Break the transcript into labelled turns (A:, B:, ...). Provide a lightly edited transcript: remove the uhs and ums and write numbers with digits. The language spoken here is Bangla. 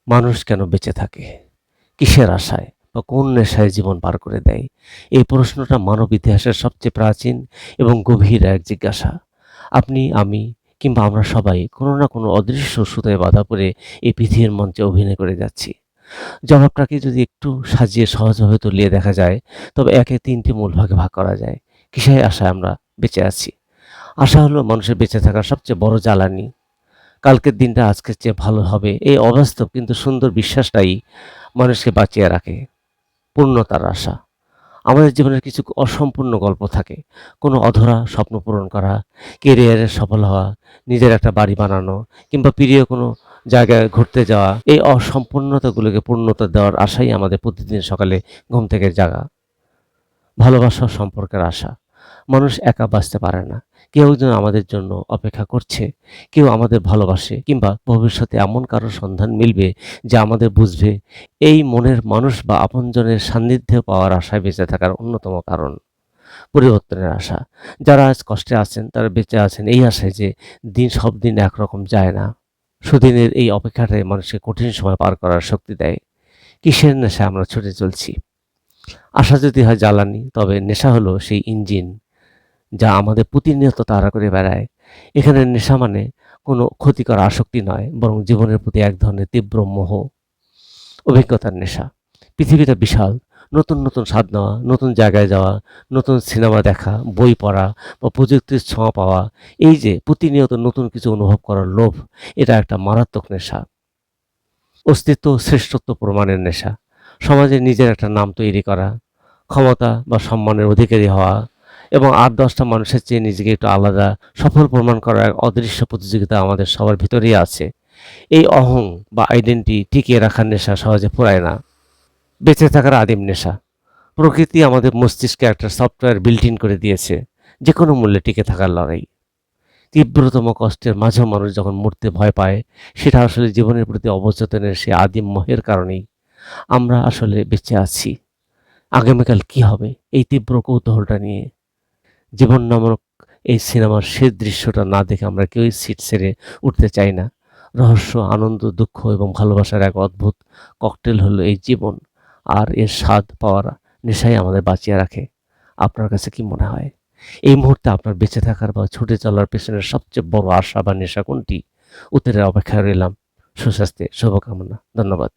A: মানুষ কেন বেঁচে থাকে? কিসের আশায় বা কোন নেশায় জীবন পার করে দেয়? এই প্রশ্নটা মানব ইতিহাসের সবচেয়ে প্রাচীন এবং গভীর এক জিজ্ঞাসা। আপনি, আমি কিংবা আমরা সবাই কোনো না কোনো অদৃশ্য সুতায় বাঁধা পড়ে এই পৃথিবীর মঞ্চে অভিনয় করে যাচ্ছি। জবাবটাকে যদি একটু সাজিয়ে সহজভাবে তলিয়ে দেখা যায়, তবে একে ৩টি মূল ভাগে ভাগ করা যায়। কিসের আশায় আমরা বেঁচে আছি? আশা হলো মানুষের বেঁচে থাকার সবচেয়ে বড় জ্বালানি। কালকের দিনটা আজকের চেয়ে ভালো হবে, এই অবাস্তব কিন্তু সুন্দর বিশ্বাসটাই মানুষকে বাঁচিয়ে রাখে। পূর্ণতার আশা। আমাদের জীবনের কিছু অসম্পূর্ণ গল্প থাকে। কোনো অধরা স্বপ্ন পূরণ করা, কেরিয়ারে সফল হওয়া, নিজের একটা বাড়ি বানানো কিংবা প্রিয় কোনো জায়গায় ঘুরতে যাওয়া। এই অসম্পূর্ণতাগুলোকে পূর্ণতা দেওয়ার আশাই আমাদের প্রতিদিন সকালে ঘুম থেকে জাগা। ভালোবাসা ও সম্পর্কের আশা। মানুষ একা বাঁচতে পারে না। কেউ একজন আমাদের জন্য অপেক্ষা করছে, কেউ আমাদের ভালোবাসে কিংবা ভবিষ্যতে এমন কারো সন্ধান মিলবে যা আমাদের বুঝবে। এই মনের মানুষ বা আপনজনের সান্নিধ্যে পাওয়ার আশায় বেঁচে থাকার অন্যতম কারণ। পরিবর্তনের আশা। যারা আজ কষ্টে আছেন তারা বেঁচে আছেন এই আশায় যে সব দিন একরকম যায় না। সুদিনের এই অপেক্ষাটাই মানুষকে কঠিন সময় পার করার শক্তি দেয়। কিসের নেশায় আমরা ছুটে চলছি? আশা যদি হয় জ্বালানি, তবে নেশা হলো সেই ইঞ্জিন যা আমাদের প্রতিনিয়ত তাড়া করে বেড়ায়। এখানে নেশা মানে কোনো ক্ষতিকর আসক্তি নয়, বরং জীবনের প্রতি এক ধরনের তীব্র মোহ। অভিজ্ঞতার নেশা। পৃথিবীটা বিশাল। নতুন নতুন স্বাদ নেওয়া, নতুন জায়গায় যাওয়া, নতুন সিনেমা দেখা, বই পড়া বা প্রযুক্তির ছোঁয়া পাওয়া, এই যে প্রতিনিয়ত নতুন কিছু অনুভব করার লোভ, এটা একটা মারাত্মক নেশা। অস্তিত্ব ও শ্রেষ্ঠত্ব প্রমাণের নেশা। সমাজে নিজের একটা নাম তৈরি করা, ক্ষমতা বা সম্মানের অধিকারী হওয়া এবং ৮-১০টা মানুষের চেয়ে নিজেকে একটু আলাদা, সফল প্রমাণ করার এক অদৃশ্য প্রতিযোগিতা আমাদের সবার ভিতরেই আছে। এই অহং বা আইডেন্টিটি টিকিয়ে রাখার নেশা সহজে ফুরায় না। বেঁচে থাকার আদিম নেশা। প্রকৃতি আমাদের মস্তিষ্কে একটা সফটওয়্যার বিল্ট ইন করে দিয়েছে, যে কোনো মূল্যে টিকে থাকার লড়াই। তীব্রতম কষ্টের মাঝেও মানুষ যখন মরতে ভয় পায়, সেটা আসলে জীবনের প্রতি অবচেতনের সেই আদিম মোহের কারণেই। আমরা আসলে বেঁচে আছি। আগামীকাল কি হবে, এই তীব্র কৌতূহলটা নিয়ে। জীবন নামক এই সিনেমার শেষ দৃশ্যটা না দেখে আমরা কেউই সিট ছেড়ে উঠতে চাই না। রহস্য, আনন্দ, দুঃখ এবং ভালোবাসার এক অদ্ভুত ককটেল হলো এই জীবন। আর এর স্বাদ পাওয়ার নেশাই আমাদের বাঁচিয়ে রাখে। আপনার কাছে কি মনে হয়? এই মুহূর্তে আপনার বেঁচে থাকার বা ছুটে চলার পেছনের সবচেয়ে বড় আশা বা নেশা কোনটি? উত্তরের অপেক্ষায় রইলাম। সুস্বাস্থ্যে শুভকামনা। ধন্যবাদ।